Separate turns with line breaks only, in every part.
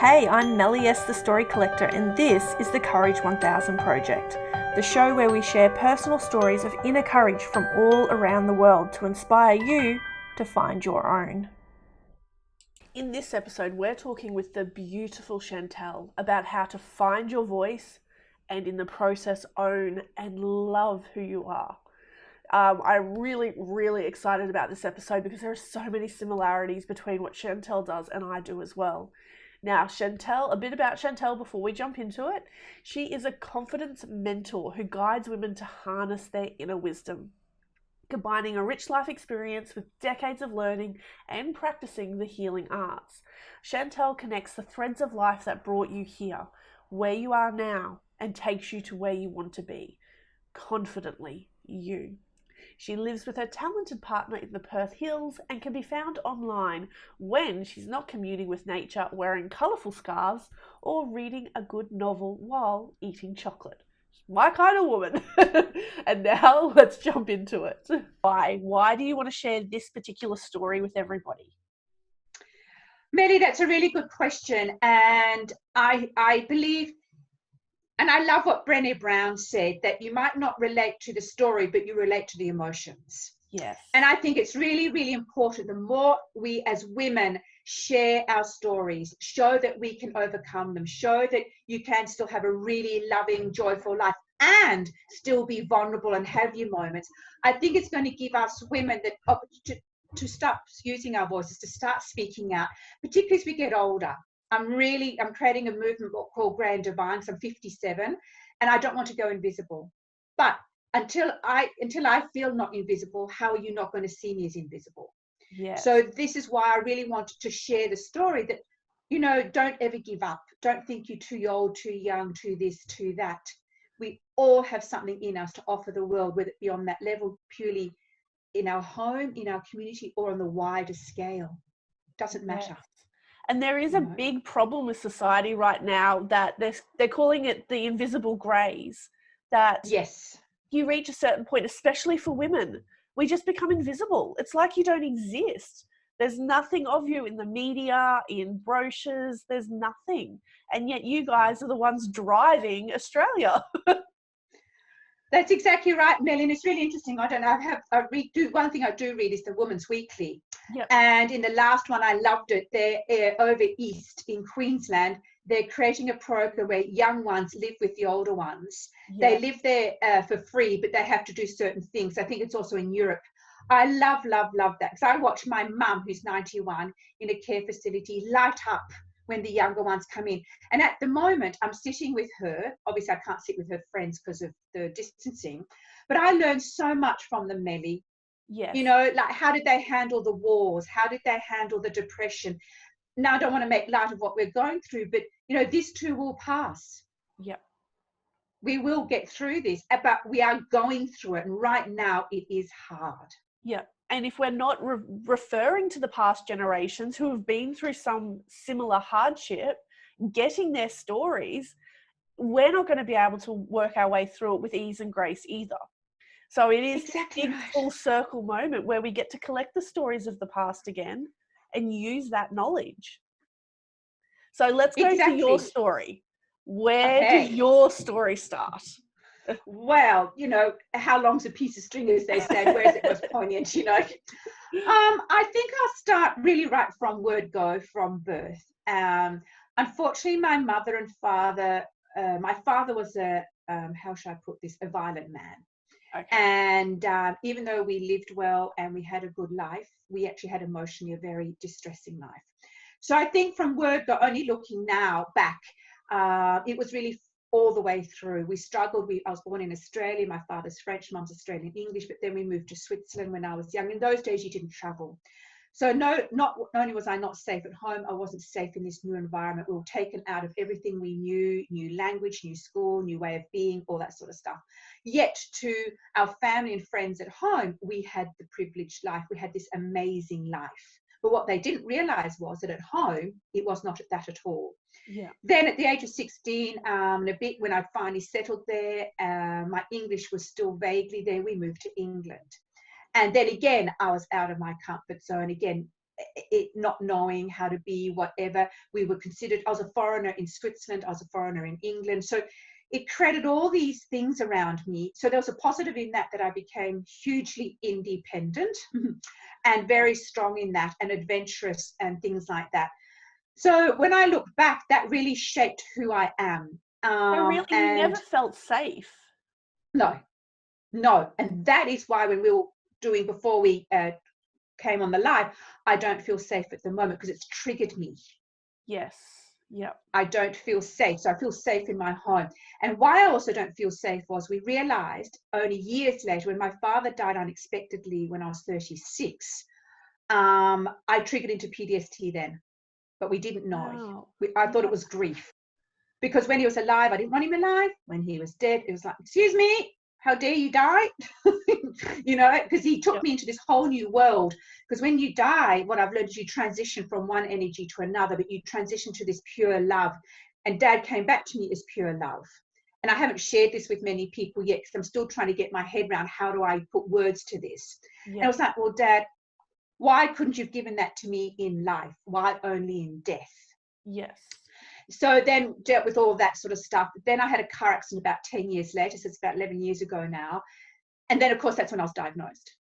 Hey, I'm MellyS The Story Collector, and this is the Courage 1000 Project, the show where we share personal stories of inner courage from all around the world to inspire you to find your own. In this episode, we're talking with the beautiful Chantal about how to find your voice and in the process own and love who you are. I'm really excited about this episode because there are so many similarities between what Chantal does and I do as well. Now, Chantal, a bit about Chantal before we jump into it. She is a confidence mentor who guides women to harness their inner wisdom, combining a rich life experience with decades of learning and practicing the healing arts. Chantal connects the threads of life that brought you here, where you are now, and takes you to where you want to be. Confidently, you. She lives with her talented partner in the Perth Hills and can be found online when she's not commuting with nature, wearing colourful scarves, or reading a good novel while eating chocolate. My kind of woman. And now let's jump into it. Why do you want to share this particular story with everybody?
Melly, that's a really good question. And I believe, and I love what Brené Brown said, that you might not relate to the story, but you relate to the emotions.
Yes.
And I think it's really important, the more we as women share our stories, show that we can overcome them, show that you can still have a really loving, joyful life and still be vulnerable and have your moments. I think it's going to give us women that opportunity to start using our voices, to start speaking out, particularly as we get older. I'm creating a movement called Grand Divine. So I'm 57 and I don't want to go invisible. But until I feel not invisible, how are you not going to see me as invisible?
Yes.
So this is why I really wanted to share the story that, don't ever give up. Don't think you're too old, too young, too this, too that. We all have something in us to offer the world, whether it be on that level purely in our home, in our community, or on the wider scale. Doesn't matter.
Yes. And there is a big problem with society right now that they're calling it the invisible greys, that
yes,
you reach a certain point, especially for women, we just become invisible. It's like you don't exist. There's nothing of you in the media, in brochures, there's nothing. And yet you guys are the ones driving Australia.
That's exactly right, Melly. And it's really interesting. I don't know. One thing I do read is the Women's Weekly.
Yep.
And in the last one, I loved it. They're over east in Queensland. They're creating a program where young ones live with the older ones. Yep. They live there for free, but they have to do certain things. I think it's also in Europe. I love that, because I watch my mum, who's 91, in a care facility light up when the younger ones come in. And at the moment, I'm sitting with her. Obviously, I can't sit with her friends because of the distancing, but I learned so much from them, Melly.
Yes.
Like, how did they handle the wars? How did they handle the depression? Now, I don't want to make light of what we're going through, but, this too will pass.
Yep.
We will get through this, but we are going through it. And right now, it is hard.
Yeah. And if we're not referring to the past generations who have been through some similar hardship, getting their stories, we're not going to be able to work our way through it with ease and grace either. So it is
exactly
a big full circle moment where we get to collect the stories of the past again and use that knowledge. So let's go to your story. Where did your story start?
Well, how long's a piece of string, as they say, whereas it was poignant, I think I'll start really right from word go, from birth. Unfortunately, my mother and father, my father was how should I put this, a violent man. Okay. And even though we lived well and we had a good life, we actually had emotionally a very distressing life. So I think from word go, only looking now back, it was really all the way through. We struggled. I was born in Australia. My father's French, mum's Australian English, but then we moved to Switzerland when I was young. In those days, you didn't travel. So not only was I not safe at home, I wasn't safe in this new environment. We were taken out of everything we knew, new language, new school, new way of being, all that sort of stuff. Yet to our family and friends at home, we had the privileged life. We had this amazing life. But what they didn't realize was that at home, it was not that at all.
Yeah.
Then at the age of 16, and a bit when I finally settled there, my English was still vaguely there. We moved to England. And then again, I was out of my comfort zone. Again, it not knowing how to be whatever. We were considered, I was a foreigner in Switzerland, I was a foreigner in England. So it created all these things around me. So there was a positive in that I became hugely independent and very strong in that, and adventurous and things like that. So when I look back, that really shaped who I am.
So really, you never felt safe?
No. And that is why when we were doing, before we came on the live, I don't feel safe at the moment because it's triggered me.
Yes. Yeah.
I don't feel safe. So I feel safe in my home. And why I also don't feel safe was, we realized only years later, when my father died unexpectedly when I was 36, I triggered into PTSD then, but we didn't know.
Wow.
I thought it was grief, because when he was alive, I didn't want him alive. When he was dead, it was like, excuse me, how dare you die? You know, because he took me into this whole new world. Because when you die, what I've learned is you transition from one energy to another, but you transition to this pure love. And Dad came back to me as pure love. And I haven't shared this with many people yet, because I'm still trying to get my head around, how do I put words to this? And I was like, well, Dad, why couldn't you have given that to me in life? Why only in death?
Yes.
So then dealt with all of that sort of stuff. Then I had a car accident about 10 years later, so it's about 11 years ago now. And then, of course, that's when I was diagnosed.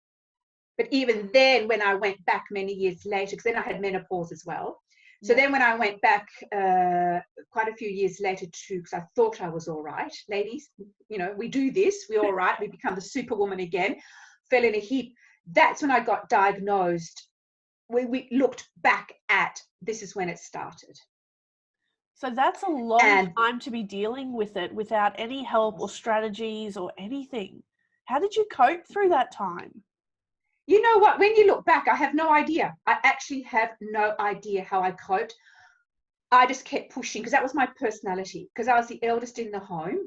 But even then, when I went back many years later, because then I had menopause as well. So then when I went back quite a few years later too, because I thought I was all right, ladies, you know, we do this, we're all right, we become the superwoman again, fell in a heap. That's when I got diagnosed. We looked back at, this is when it started.
So that's a long time to be dealing with it without any help or strategies or anything. How did you cope through that time?
You know what? When you look back, I have no idea. I actually have no idea how I coped. I just kept pushing, because that was my personality, because I was the eldest in the home,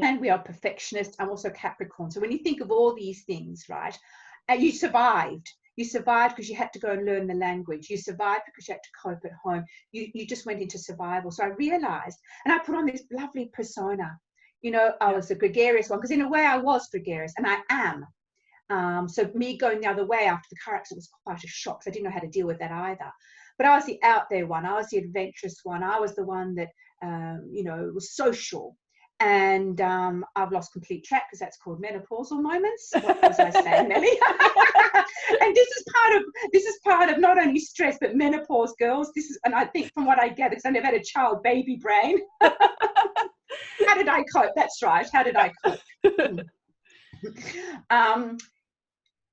and we are perfectionists. I'm also Capricorn. So when you think of all these things, right, you survived. You survived because you had to go and learn the language. You survived because you had to cope at home. You just went into survival. So I realized, and I put on this lovely persona. You know, I was a gregarious one, because in a way I was gregarious, and I am. So me going the other way after the car accident was quite a shock, because I didn't know how to deal with that either. But I was the out there one. I was the adventurous one. I was the one that, you know, was social. And I've lost complete track, because that's called menopausal moments. What was I saying, Melly? And this is part of not only stress but menopause, girls. And I think from what I gather, because I never had a child, baby brain. How did I cope? That's right. How did I cope?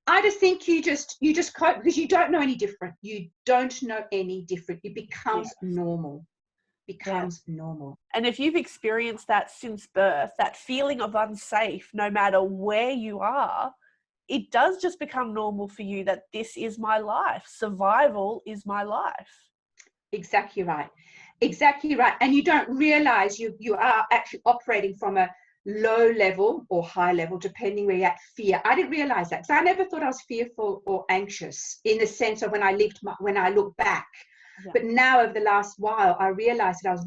I just think you just cope, because you don't know any different. You don't know any different. It becomes normal. Normal.
And if you've experienced that since birth, that feeling of unsafe, no matter where you are, it does just become normal for you that this is my life. Survival is my life.
Exactly right. Exactly right. And you don't realize you are actually operating from a low level or high level, depending where you're at, fear. I didn't realize that. So I never thought I was fearful or anxious in the sense of when I look back. But now over the last while, I realized that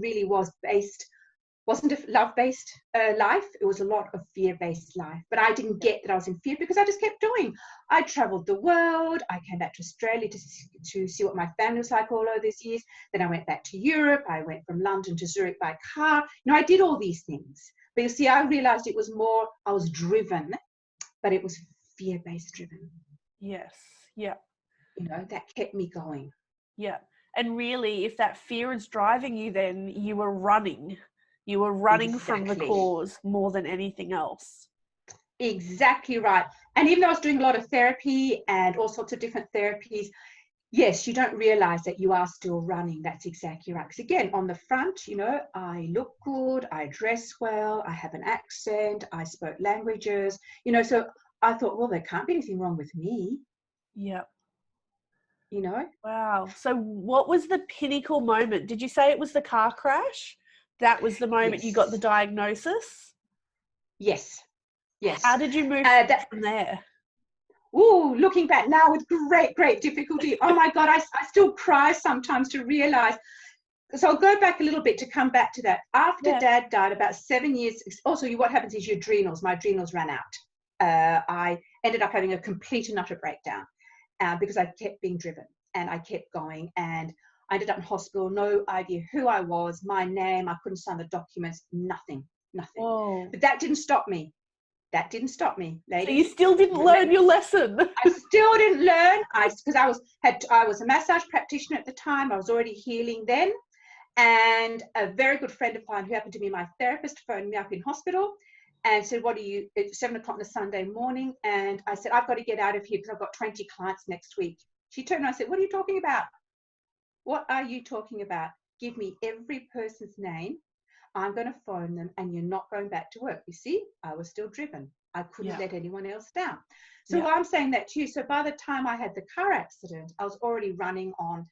wasn't a love-based life. It was a lot of fear-based life. But I didn't get that I was in fear, because I just kept doing. I traveled the world. I came back to Australia to see what my family was like all over these years. Then I went back to Europe. I went from London to Zurich by car. You know, I did all these things. But you see, I realized it was more, I was driven, but it was fear-based driven.
Yes. Yeah.
You know, that kept me going.
Yeah. And really, if that fear is driving you, then you were running. You were running from the cause more than anything else.
Exactly right. And even though I was doing a lot of therapy and all sorts of different therapies, yes, you don't realize that you are still running. That's exactly right. Because again, on the front, you know, I look good, I dress well, I have an accent, I spoke languages, you know, so I thought, well, there can't be anything wrong with me.
Yeah.
You know?
Wow. So what was the pinnacle moment? Did you say it was the car crash? That was the moment you got the diagnosis?
Yes. Yes.
How did you move from there?
Ooh, looking back now with great difficulty. Oh my God, I still cry sometimes to realize. So I'll go back a little bit to come back to that. After Dad died, about 7 years, also what happens is my adrenals ran out. I ended up having a complete and utter breakdown because I kept being driven. and I kept going, and I ended up in hospital, no idea who I was, my name, I couldn't sign the documents, nothing.
Whoa.
But that didn't stop me. That didn't stop me,
So
ladies.
you still didn't learn your lesson.
I still didn't learn. Because I was a massage practitioner at the time. I was already healing then. And a very good friend of mine who happened to be my therapist phoned me up in hospital and said, it's 7 o'clock on a Sunday morning. And I said, I've got to get out of here because I've got 20 clients next week. She turned around and said, what are you talking about? What are you talking about? Give me every person's name. I'm going to phone them and you're not going back to work. You see, I was still driven. I couldn't let anyone else down. So why I'm saying that to you, so by the time I had the car accident, I was already running on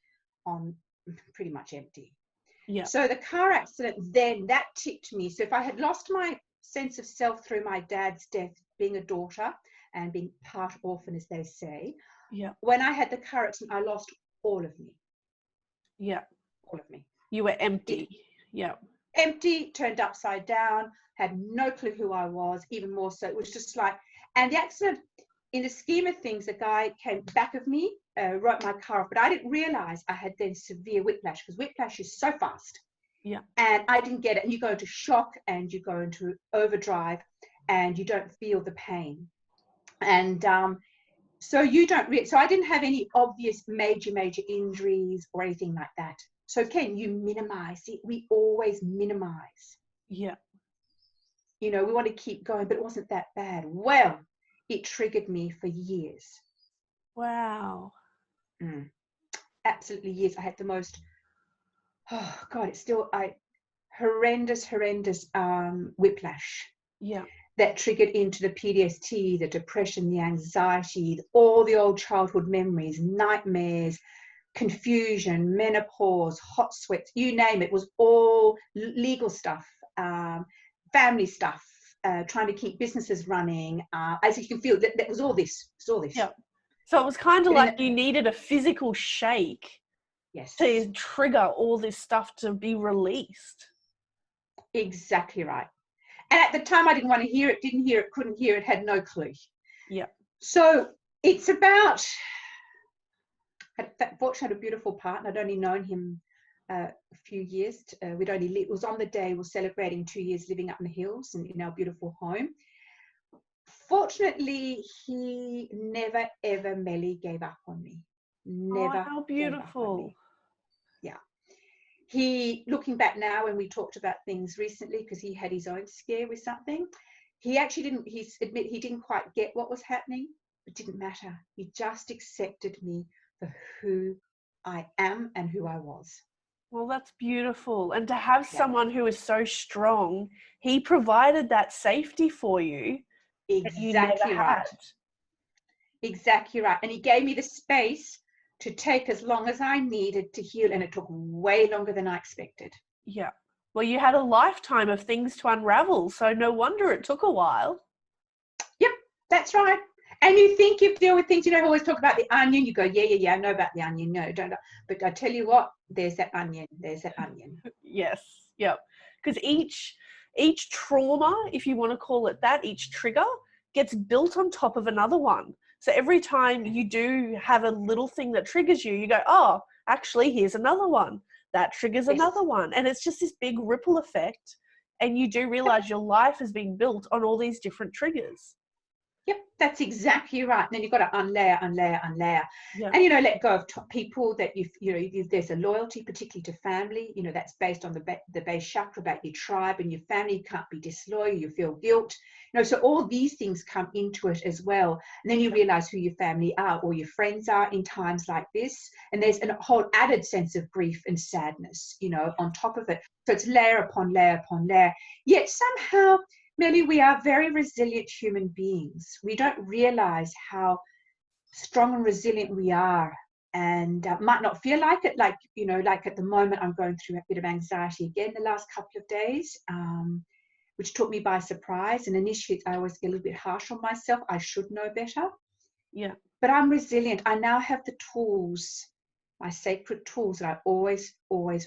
pretty much empty. Yeah. So the car accident, then that tipped me. So if I had lost my sense of self through my dad's death, being a daughter and being part orphan, as they say, when I had the car accident, I lost all of me. Yeah. All of me.
You were empty.
Empty, turned upside down, had no clue who I was, even more so. It was just like, and the accident, in the scheme of things, a guy came back of me, wrote my car off, but I didn't realize I had then severe whiplash, because whiplash is so fast. Yeah. And I didn't get it. And you go into shock and you go into overdrive and you don't feel the pain. And so you don't, so I didn't have any obvious major injuries or anything like that. So Ken, you minimize it. We always minimize. Yeah. You know, we want to keep going, but it wasn't that bad. Well, it triggered me for years.
Wow.
Absolutely years. I had the most, oh God, it's still horrendous whiplash. Yeah. That triggered into the PTSD, the depression, the anxiety, all the old childhood memories, nightmares, confusion, menopause, hot sweats, you name it, was all legal stuff, family stuff, trying to keep businesses running. As you can feel, that was all this.
Yeah. So it was kind of like you needed a physical shake to trigger all this stuff to be released.
Exactly right. And at the time I didn't want to hear it, didn't hear it, couldn't hear it, had no clue. Yeah. So it's about, fortunately, I had a beautiful partner. I'd only known him a few years. It was on the day we were celebrating 2 years living up in the hills and in our beautiful home. Fortunately, he never, ever, Melly, gave up on me. Never.
Oh, how beautiful.
Yeah. He, looking back now when we talked about things recently, because he had his own scare with something, he actually didn't, he didn't quite get what was happening. It didn't matter. He just accepted me for who I am and who I was.
Well, that's beautiful. And to have someone who is so strong, he provided that safety for you.
Exactly right. Exactly right. And he gave me the space to take as long as I needed to heal. And it took way longer than I expected.
Yeah. Well, you had a lifetime of things to unravel. So no wonder it took a while.
Yep, that's right. And you think you deal with things, you know, always talk about the onion. You go, yeah, I know about the onion. No, don't. But I tell you what, there's that onion.
Yes. Yep. Because each trauma, if you want to call it that, each trigger gets built on top of another one. So every time you do have a little thing that triggers you, you go, oh, actually, here's another one. That triggers another one. And it's just this big ripple effect. And you do realize your life has been built on all these different triggers.
Yep, that's exactly right. And then you've got to unlayer. Yeah. And, you know, let go of people that there's a loyalty, particularly to family. You know, that's based on the base chakra about your tribe and your family. Can't be disloyal. You feel guilt. You know, so all these things come into it as well. And then you realize who your family are or your friends are in times like this. And there's a whole added sense of grief and sadness, you know, on top of it. So it's layer upon layer upon layer. Yet somehow, Melly, we are very resilient human beings. We don't realize how strong and resilient we are, and might not feel like it. Like, you know, like at the moment, I'm going through a bit of anxiety again the last couple of days, which took me by surprise. And initially, I always get a little bit harsh on myself. I should know better. Yeah. But I'm resilient. I now have the tools, my sacred tools that I always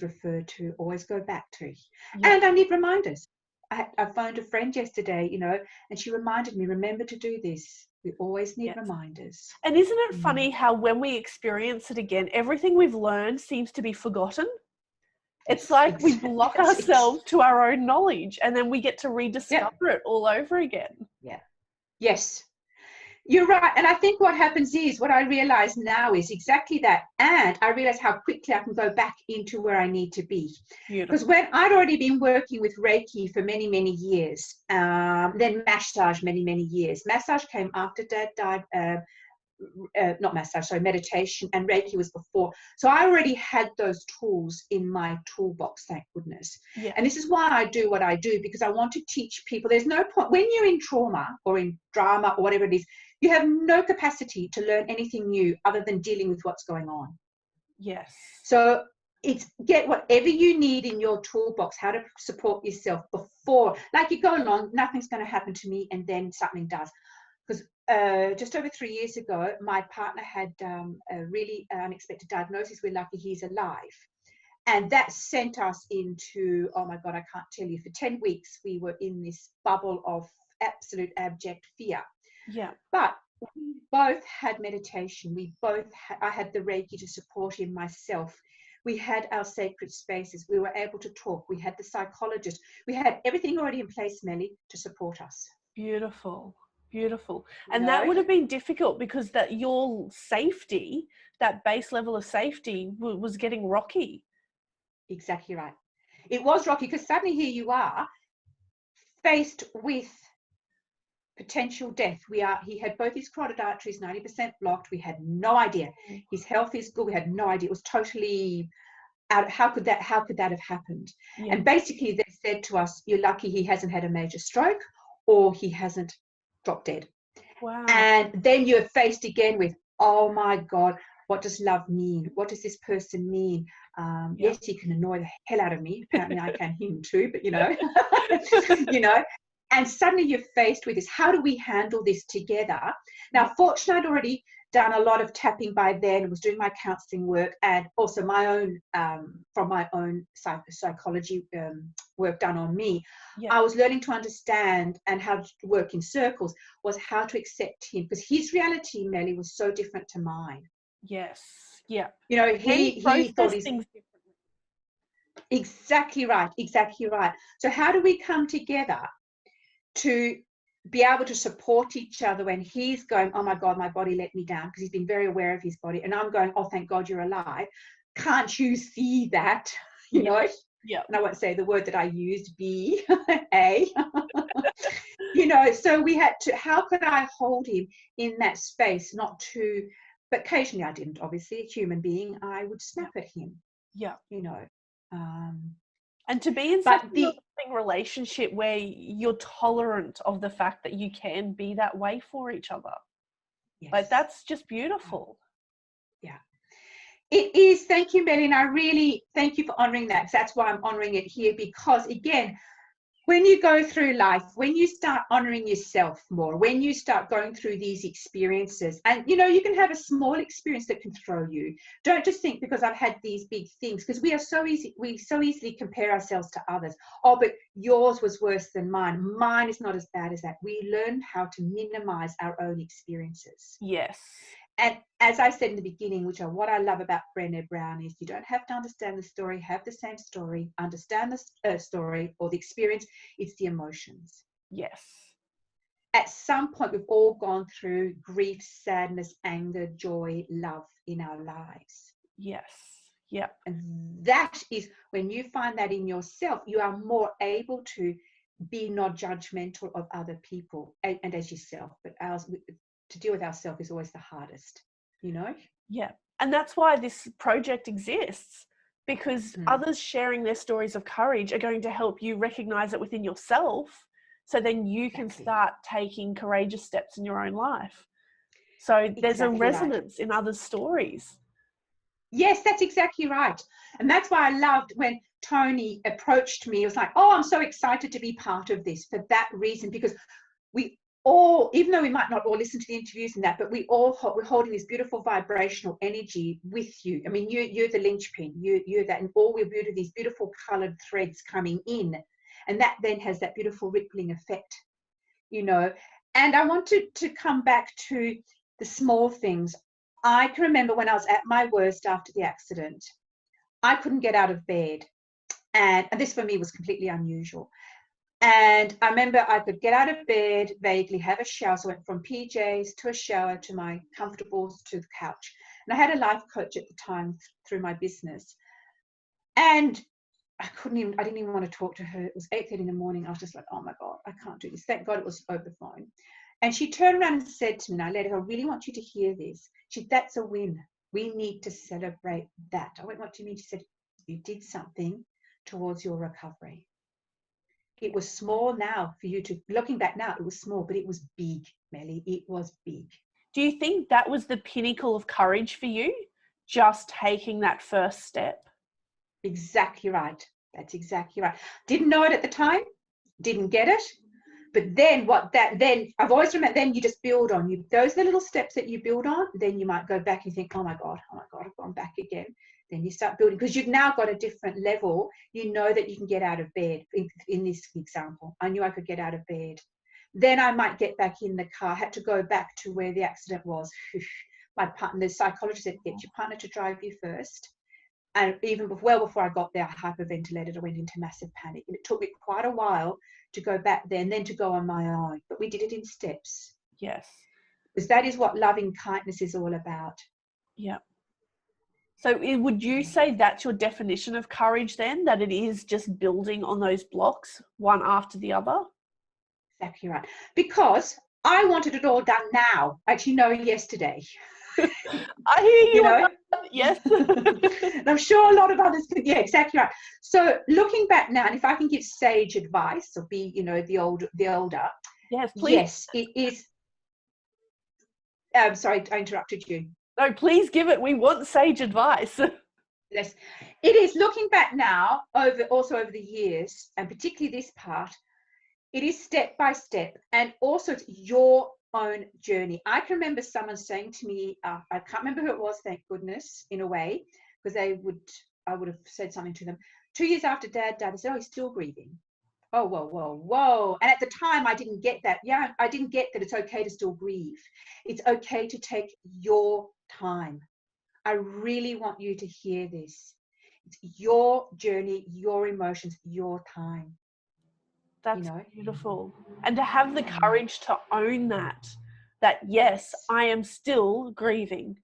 refer to, always go back to. Yeah. And I need reminders. I phoned a friend yesterday, you know, and she reminded me, remember to do this. We always need
Yes.
reminders.
And isn't it funny how when we experience it again, everything we've learned seems to be forgotten? It's like we block ourselves to our own knowledge, and then we get to rediscover it all over again.
Yeah. Yes. You're right. And I think what happens is, what I realize now is exactly that. And I realize how quickly I can go back into where I need to be. Because when I'd already been working with Reiki for many, many years, then massage many, many years. Massage came after Dad died. Not massage, sorry, meditation, and Reiki was before. So I already had those tools in my toolbox, thank goodness.
Yeah.
And this is why I do what I do, because I want to teach people. There's no point when you're in trauma or in drama or whatever it is, you have no capacity to learn anything new other than dealing with what's going on.
Yes.
So it's get whatever you need in your toolbox, how to support yourself before, like you go along, nothing's going to happen to me, and then something does. Because just over 3 years ago, my partner had a really unexpected diagnosis. We're lucky he's alive. And that sent us into, oh my God, I can't tell you, for 10 weeks, we were in this bubble of absolute abject fear.
Yeah.
But we both had meditation. We both I had the Reiki to support him, myself. We had our sacred spaces. We were able to talk. We had the psychologist. We had everything already in place, Melly, to support us.
Beautiful. Beautiful. And that would have been difficult because that your safety, that base level of safety was getting rocky.
Exactly right. It was rocky because suddenly here you are faced with potential death. He had both his carotid arteries 90% blocked. We had no idea. His health is good. We had no idea. It was totally out. How could that have happened? Yeah. And basically they said to us, you're lucky he hasn't had a major stroke or he hasn't dropped dead.
Wow.
And then you're faced again with, oh my God, what does love mean? What does this person mean? Yes, he can annoy the hell out of me. Apparently I can him too, but you know, you know, and suddenly you're faced with this. How do we handle this together? Now, fortunately, I'd already done a lot of tapping by then, was doing my counseling work and also my own, from my own psychology work done on me. Yeah. I was learning to understand and how to work in circles, was how to accept him, because his reality, Melly, was so different to mine.
Yes. Yeah.
You know, he thought he's
things differently.
Exactly right. Exactly right. So how do we come together to be able to support each other when he's going, oh my God, my body let me down, because he's been very aware of his body, and I'm going, oh, thank God you're alive. Can't you see that? You know? Yeah. And I won't say the word that I used, B, A. You know, so we had to, how could I hold him in that space, not to, but occasionally I didn't, obviously, a human being, I would snap at him. Yeah. You know.
And to be in such a loving relationship where you're tolerant of the fact that you can be that way for each other. Yes. Like, that's just beautiful.
Yeah. It is. Thank you, Melly. And I really thank you for honouring that. That's why I'm honouring it here, because, again, when you go through life, when you start honouring yourself more, when you start going through these experiences, and, you know, you can have a small experience that can throw you. Don't just think because I've had these big things, because we so easily compare ourselves to others. Oh, but yours was worse than mine. Mine is not as bad as that. We learn how to minimise our own experiences.
Yes.
And as I said in the beginning, which are what I love about Brené Brown, is you don't have to understand the story, have the same story, understand the story or the experience. It's the emotions.
Yes.
At some point, we've all gone through grief, sadness, anger, joy, love in our lives.
Yes. Yeah.
And that is when you find that in yourself, you are more able to be not judgmental of other people and as yourself. But to deal with ourselves is always the hardest, you know?
Yeah. And that's why this project exists, because others sharing their stories of courage are going to help you recognize it within yourself, so then you can start taking courageous steps in your own life. So there's a resonance in others' stories.
Yes, that's exactly right. And that's why I loved when Tony approached me. It was like, oh, I'm so excited to be part of this for that reason, because we all, even though we might not all listen to the interviews and that, but we're holding this beautiful vibrational energy with you. I mean, you're the linchpin, you're that, and all we're beautiful, these beautiful colored threads coming in. And that then has that beautiful rippling effect, you know. And I wanted to come back to the small things. I can remember when I was at my worst after the accident, I couldn't get out of bed. And this for me was completely unusual. And I remember I could get out of bed, vaguely have a shower. So I went from PJs to a shower to my comfortables to the couch. And I had a life coach at the time through my business. And I didn't even want to talk to her. It was 8:30 in the morning. I was just like, oh my God, I can't do this. Thank God it was over the phone. And she turned around and said to me, and I let her, I really want you to hear this. She said, that's a win. We need to celebrate that. I went, what do you mean? She said, you did something towards your recovery. It was small now for you to, looking back now, it was small, but it was big, Melly. It was big.
Do you think that was the pinnacle of courage for you? Just taking that first step?
Exactly right. That's exactly right. Didn't know it at the time, didn't get it. But then then I've always remembered, then you just build on you. Those are the little steps that you build on. Then you might go back and think, oh my God, I've gone back again. Then you start building, because you've now got a different level. You know that you can get out of bed. In this example, I knew I could get out of bed. Then I might get back in the car. I had to go back to where the accident was. My partner, the psychologist said, get your partner to drive you first. And even before I got there, I hyperventilated. I went into massive panic. And it took me quite a while to go back there and then to go on my own. But we did it in steps.
Yes.
Because that is what loving kindness is all about.
Yeah. So would you say that's your definition of courage then, that it is just building on those blocks one after the other?
Exactly right. Because I wanted it all done now. Actually, no, yesterday.
I hear you.
know?
Yes.
And I'm sure a lot of others could. Yeah, exactly right. So looking back now, and if I can give sage advice or be, the older.
Yes, please.
Yes, it is. Sorry, I interrupted you.
No, please give it. We want sage advice.
Yes, it is looking back now over the years, and particularly this part. It is step by step, and also it's your own journey. I can remember someone saying to me, I can't remember who it was, thank goodness, in a way, because I would have said something to them. 2 years after Dad died, I said, oh, he's still grieving. Oh, whoa. And at the time, I didn't get that. Yeah, I didn't get that it's okay to still grieve. It's okay to take your time. I really want you to hear this. It's your journey, your emotions, your time.
That's beautiful. And to have the courage to own that yes, I am still grieving.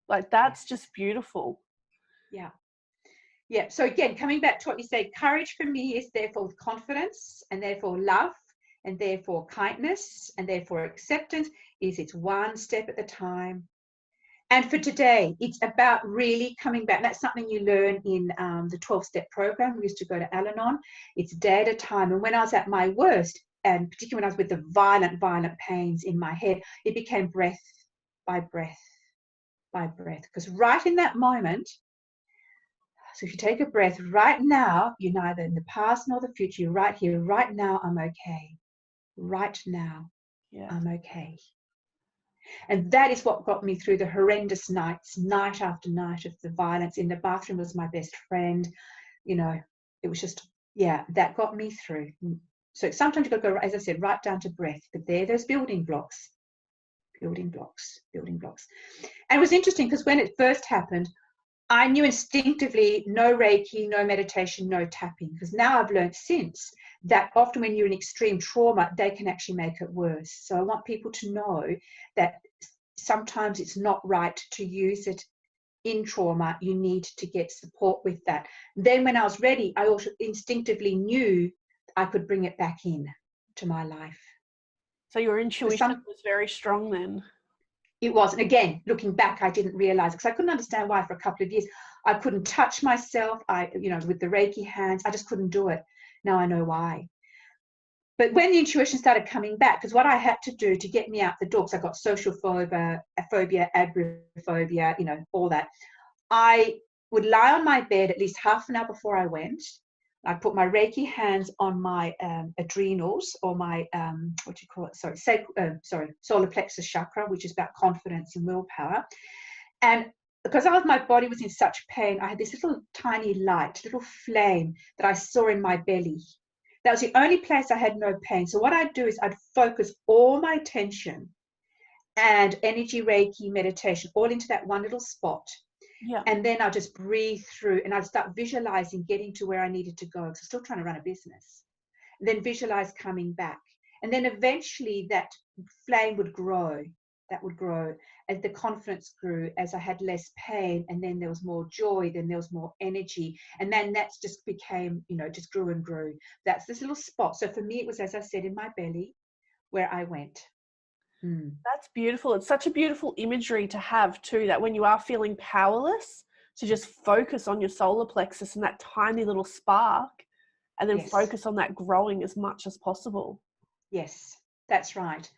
Like, that's just beautiful.
Yeah. Yeah. So again, coming back to what you say, courage for me is therefore confidence, and therefore love, and therefore kindness, and therefore acceptance. It's one step at a time. And for today, it's about really coming back. That's something you learn in the 12-step program. We used to go to Al-Anon. It's day at a time. And when I was at my worst, and particularly when I was with the violent pains in my head, it became breath by breath by breath. Because right in that moment, so if you take a breath right now, you're neither in the past nor the future. You're right here, right now, I'm okay. Right now, I'm okay. And that is what got me through the horrendous nights, night after night of the violence. In the bathroom was my best friend. It was just, that got me through. So sometimes you've got to go, as I said, right down to breath. But there's building blocks. And it was interesting because when it first happened, I knew instinctively no Reiki, no meditation, no tapping. Because now I've learned since that often when you're in extreme trauma, they can actually make it worse. So I want people to know that sometimes it's not right to use it in trauma. You need to get support with that. Then when I was ready, I also instinctively knew I could bring it back in to my life.
So your intuition was very strong then.
It was. And again, looking back, I didn't realize, because I couldn't understand why for a couple of years. I couldn't touch myself. With the Reiki hands, I just couldn't do it. Now I know why. But when the intuition started coming back, because what I had to do to get me out the door, because I got social phobia, agoraphobia, all that, I would lie on my bed at least half an hour before I went. I'd put my Reiki hands on my adrenals, or my, solar plexus chakra, which is about confidence and willpower. And because my body was in such pain, I had this little tiny light, little flame that I saw in my belly. That was the only place I had no pain. So what I'd do is I'd focus all my attention and energy, Reiki, meditation, all into that one little spot.
Yeah.
And then I'll just breathe through, and I'd start visualizing getting to where I needed to go, because I'm still trying to run a business. And then visualize coming back. And then eventually that flame would grow. That would grow as the confidence grew, as I had less pain, and then there was more joy, then there was more energy. And then that's just became, just grew and grew. That's this little spot. So for me, it was, as I said, in my belly where I went.
That's beautiful. It's such a beautiful imagery to have too, that when you are feeling powerless, to just focus on your solar plexus and that tiny little spark, and then focus on that growing as much as possible.
Yes, that's right.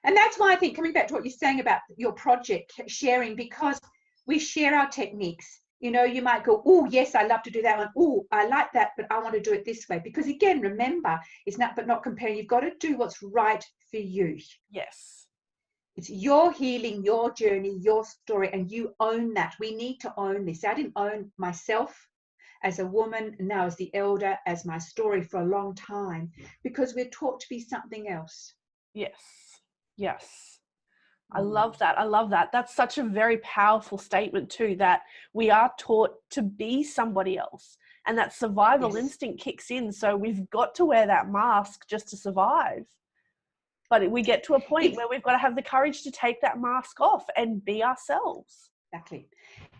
And that's why I think, coming back to what you're saying about your project sharing, because we share our techniques. You might go, oh, yes, I love to do that one. Oh, I like that, but I want to do it this way. Because again, remember, it's not comparing. You've got to do what's right for you.
Yes.
It's your healing, your journey, your story, and you own that. We need to own this. I didn't own myself as a woman, now as the elder, as my story for a long time, because we're taught to be something else.
Yes. I love that. I love that. That's such a very powerful statement too, that we are taught to be somebody else, and that survival instinct kicks in. So we've got to wear that mask just to survive. But we get to a point where we've got to have the courage to take that mask off and be ourselves.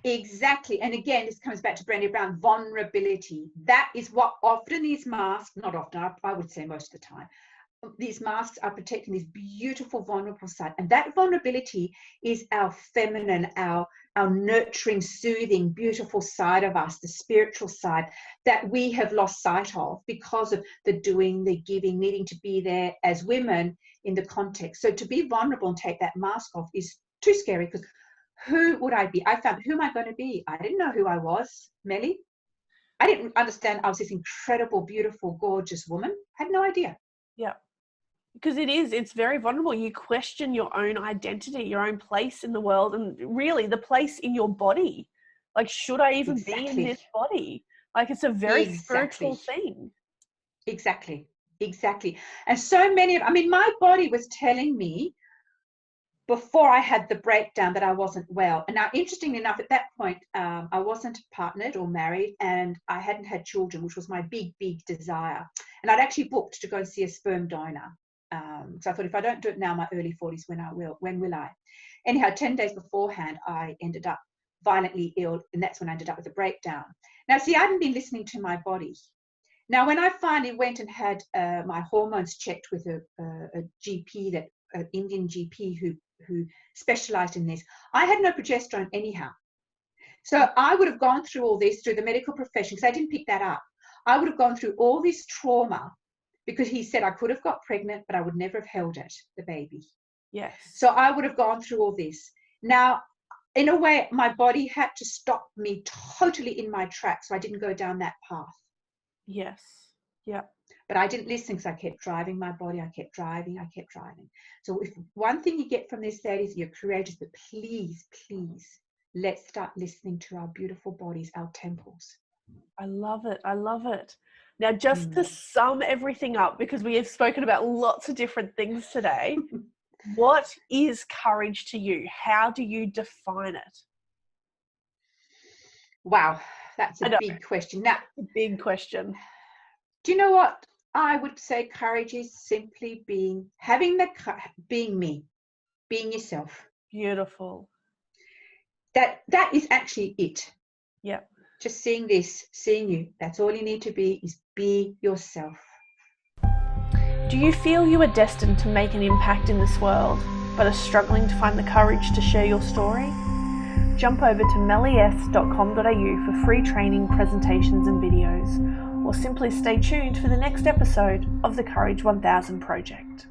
Exactly. And again, this comes back to Brené Brown, vulnerability. That is what often these masks, not often, I would say most of the time, these masks are protecting this beautiful, vulnerable side. And that vulnerability is our feminine, our nurturing, soothing, beautiful side of us, the spiritual side that we have lost sight of because of the doing, the giving, needing to be there as women in the context. So to be vulnerable and take that mask off is too scary, because who would I be? I found, who am I going to be? I didn't know who I was, Melly. I didn't understand I was this incredible, beautiful, gorgeous woman. I had no idea.
Yeah. Because it's very vulnerable. You question your own identity, your own place in the world, and really the place in your body. Like, should I even be in this body? Like, it's a very spiritual thing.
Exactly. And so many, my body was telling me before I had the breakdown that I wasn't well. And now, interestingly enough, at that point, I wasn't partnered or married, and I hadn't had children, which was my big, big desire. And I'd actually booked to go and see a sperm donor. So I thought, if I don't do it now, my early 40s, when will I? Anyhow, 10 days beforehand, I ended up violently ill, and that's when I ended up with a breakdown. Now, see, I hadn't been listening to my body. Now, when I finally went and had my hormones checked with a GP, an Indian GP who specialized in this, I had no progesterone anyhow. So I would have gone through all this through the medical profession, because I didn't pick that up. I would have gone through all this trauma, because he said I could have got pregnant, but I would never have held it, the baby.
Yes.
So I would have gone through all this. Now, in a way, my body had to stop me totally in my tracks, so I didn't go down that path.
Yes. Yeah.
But I didn't listen, because I kept driving my body. I kept driving. So if one thing you get from this, ladies, you're courageous, but please, let's start listening to our beautiful bodies, our temples.
I love it. Now, just to sum everything up, because we have spoken about lots of different things today, what is courage to you? How do you define it?
Wow, that's a big question. Now,
a big question.
Do you know what I would say? Courage is simply being me, being yourself.
Beautiful.
That is actually it.
Yeah.
Just seeing you. That's all you need to be, is be yourself.
Do you feel you are destined to make an impact in this world, but are struggling to find the courage to share your story? Jump over to MellyS.com.au for free training, presentations and videos, or simply stay tuned for the next episode of the Courage 1000 Project.